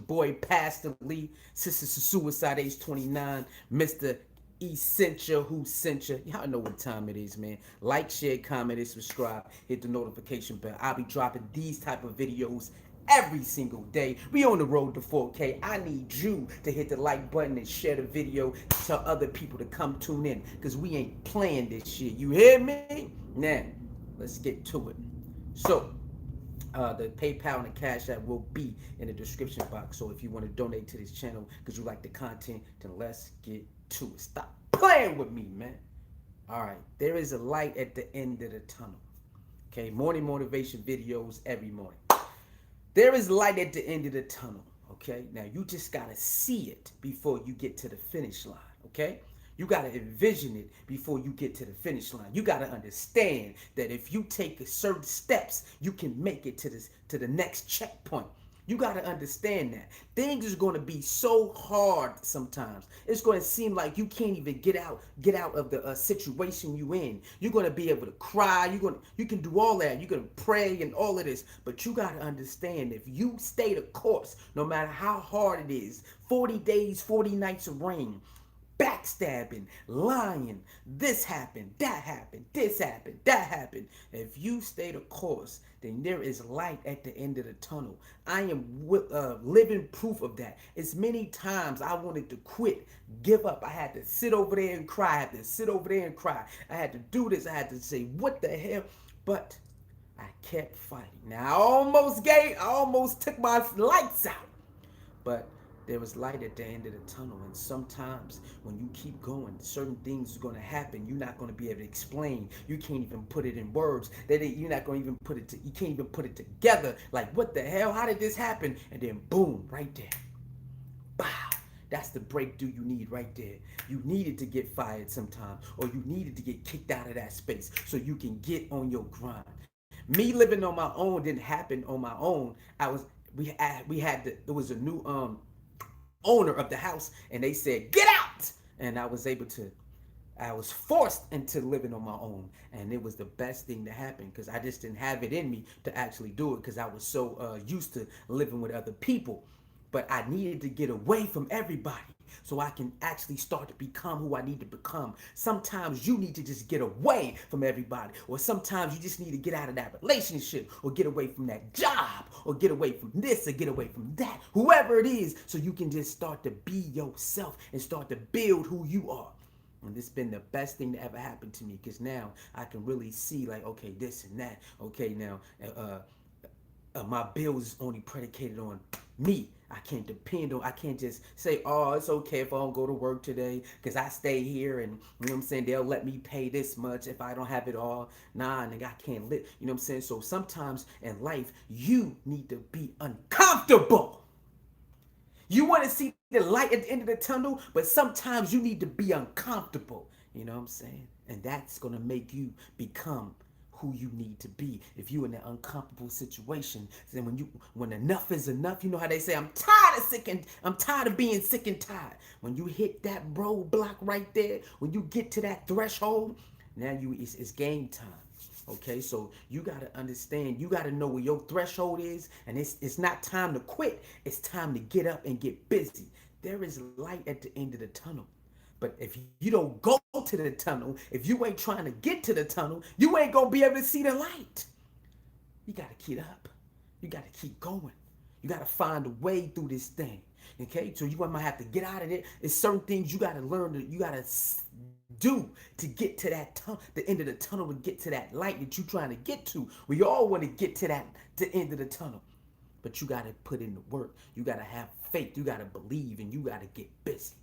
boy, Pastor Lee, Sister Suicide Age 29, Mr. Essential Who Sent You. Y'all know what time it is, man. Like, share, comment, and subscribe. Hit the notification bell. I'll be dropping these type of videos every single day. We on the road to 4K. I need you to hit the like button and share the video. Tell other people to come tune in, because we ain't playing this shit. You hear me? Now, let's get to it. So, the PayPal and the Cash App will be in the description box. So if you want to donate to this channel because you like the content, then let's get to it. Stop playing with me, man. All right, there is a light at the end of the tunnel. Okay, morning motivation videos every morning. There is light at the end of the tunnel. Okay, now you just gotta see it before you get to the finish line. Okay. You got to envision it before you get to the finish line. You got to understand that if you take certain steps, you can make it to the next checkpoint. You got to understand that. Things are going to be so hard sometimes. It's going to seem like you can't even get out of the situation you in. You're going to be able to cry. You can do all that. You're going to pray and all of this. But you got to understand, if you stay the course, no matter how hard it is, 40 days, 40 nights of rain, backstabbing, lying, this happened, that happened, this happened, that happened. If you stay the course, then there is light at the end of the tunnel. I am living proof of that. It's many times I wanted to quit, give up. I had to sit over there and cry. I had to sit over there and cry. I had to do this. I had to say, what the hell? But I kept fighting. Now I almost took my lights out. But there was light at the end of the tunnel, and sometimes when you keep going, certain things are going to happen. You're not going to be able to explain. You can't even put it in words. You're not going to even you can't even put it together. Like, what the hell? How did this happen? And then boom, right there. Bow. That's the breakthrough you need right there. You needed to get fired sometime, or you needed to get kicked out of that space so you can get on your grind. Me living on my own didn't happen on my own. There was a new owner of the house, and they said, get out. And I was forced into living on my own, and it was the best thing to happen, because I just didn't have it in me to actually do it, because I was so used to living with other people. But I needed to get away from everybody so I can actually start to become who I need to become. Sometimes you need to just get away from everybody, or sometimes you just need to get out of that relationship, or get away from that job, or get away from this, or get away from that, whoever it is, so you can just start to be yourself and start to build who you are. And this has been the best thing that ever happened to me, because now I can really see, like, okay, this and that. Okay, now my bills is only predicated on me. I can't just say, oh, it's okay if I don't go to work today because I stay here, and, you know what I'm saying, they'll let me pay this much if I don't have it all. Nah, nigga, I can't live. You know what I'm saying? So sometimes in life, you need to be uncomfortable. You want to see the light at the end of the tunnel, but sometimes you need to be uncomfortable. You know what I'm saying? And that's going to make you become who you need to be. If you're in an uncomfortable situation, then when enough is enough, you know how they say, I'm tired of being sick and tired. When you hit that roadblock right there, when you get to that threshold, now it's game time. Okay, so you gotta understand, you gotta know where your threshold is, and it's not time to quit. It's time to get up and get busy. There is light at the end of the tunnel. But if you don't go to the tunnel, if you ain't trying to get to the tunnel, you ain't gonna be able to see the light. You gotta keep up. You gotta keep going. You gotta find a way through this thing. Okay, so you might have to get out of it. It's certain things you gotta learn, you gotta do to get to that the end of the tunnel, to get to that light that you're trying to get to. We all want to get to the end of the tunnel, but you gotta put in the work. You gotta have faith. You gotta believe, and you gotta get busy.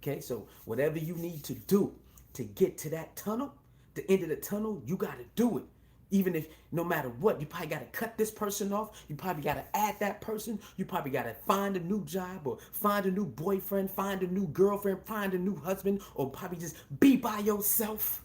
Okay, so whatever you need to do to get to that tunnel, the end of the tunnel, you got to do it. Even if, no matter what, you probably got to cut this person off. You probably got to add that person. You probably got to find a new job, or find a new boyfriend, find a new girlfriend, find a new husband, or probably just be by yourself.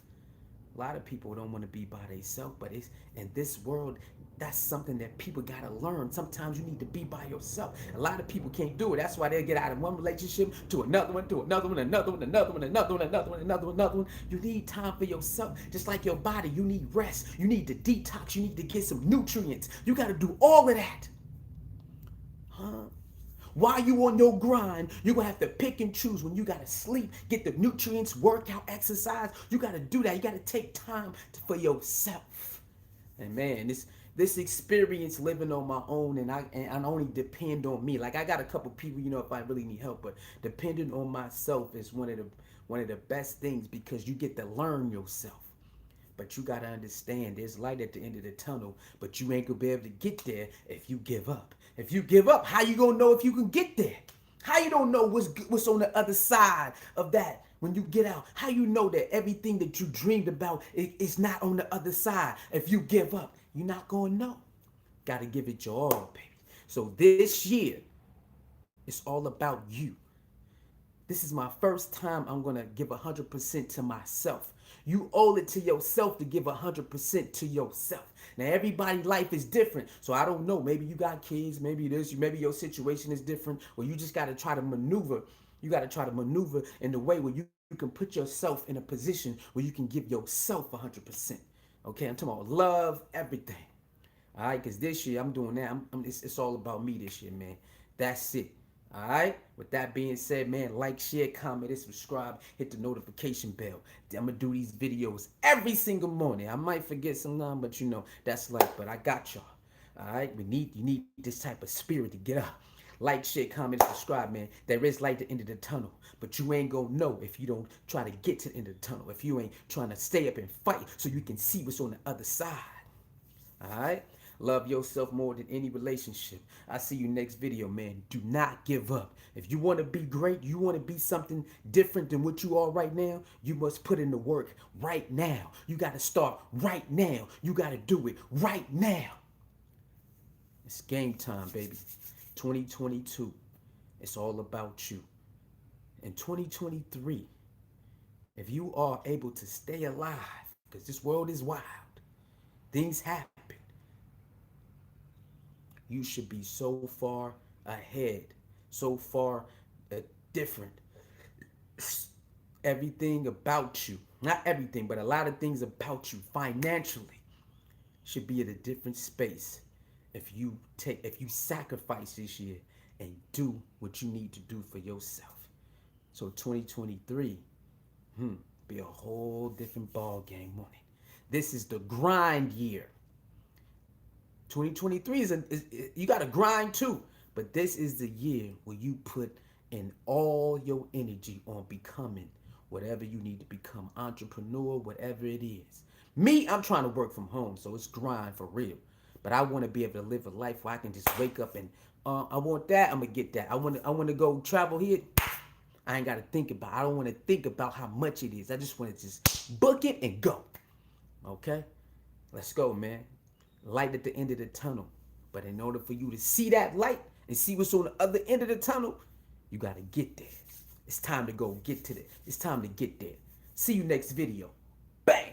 A lot of people don't want to be by themselves, but it's in this world, that's something that people gotta learn. Sometimes you need to be by yourself. A lot of people can't do it. That's why they'll get out of one relationship to another one, to another one, another one, another one, another one, another one, another one, another one. You need time for yourself. Just like your body, you need rest. You need to detox. You need to get some nutrients. You gotta do all of that. while you on your grind, you're gonna have to pick and choose when you gotta sleep, get the nutrients, workout, exercise. You gotta do that. You gotta take time for yourself. And man, this experience living on my own, and I only depend on me. Like I got a couple people, if I really need help, but depending on myself is one of the best things, because you get to learn yourself. But you gotta understand there's light at the end of the tunnel, but you ain't gonna be able to get there if you give up. If you give up, how you gonna know if you can get there? How you don't know what's on the other side of that when you get out? How you know that everything that you dreamed about is not on the other side? If you give up, you're not gonna know. Gotta give it your all, baby. So this year, it's all about you. This is my first time I'm gonna give 100% to myself. You owe it to yourself to give 100% to yourself. Now everybody's life is different, so I don't know. Maybe you got kids, maybe maybe your situation is different, or you just gotta try to maneuver. You gotta try to maneuver in the way where you can put yourself in a position where you can give yourself 100%. Okay, I'm talking about love, everything. All right, because this year I'm doing that. It's all about me this year, man. That's it. All right. With that being said, man, like, share, comment, and subscribe. Hit the notification bell. I'm gonna do these videos every single morning. I might forget sometime, but that's life. But I got y'all. All right. You need this type of spirit to get up. Like, share, comment, and subscribe, man. There is light at the end of the tunnel, but you ain't gonna know if you don't try to get to the end of the tunnel. If you ain't trying to stay up and fight so you can see what's on the other side. All right. Love yourself more than any relationship. I see you next video, man. Do not give up. If you want to be great, you want to be something different than what you are right now, you must put in the work right now. You got to start right now. You got to do it right now. It's game time, baby. 2022. It's all about you. In 2023, if you are able to stay alive, because this world is wild, things happen. You should be so far ahead, so far different. Everything about you, not everything, but a lot of things about you financially should be at a different space if you sacrifice this year and do what you need to do for yourself. So 2023, be a whole different ball game on it. This is the grind year. 2023 is you got to grind too, but this is the year where you put in all your energy on becoming whatever you need to become, entrepreneur, whatever it is. Me, I'm trying to work from home, so it's grind for real. But I want to be able to live a life where I can just wake up and I want that, I'm gonna get that. I want to go travel here. I ain't got to think about. I don't want to think about how much it is. I just want to just book it and go. Okay, let's go, man. Light at the end of the tunnel. But in order for you to see that light and see what's on the other end of the tunnel, you got to get there. It's time to go get to it. It's time to get there. See you next video. Bang!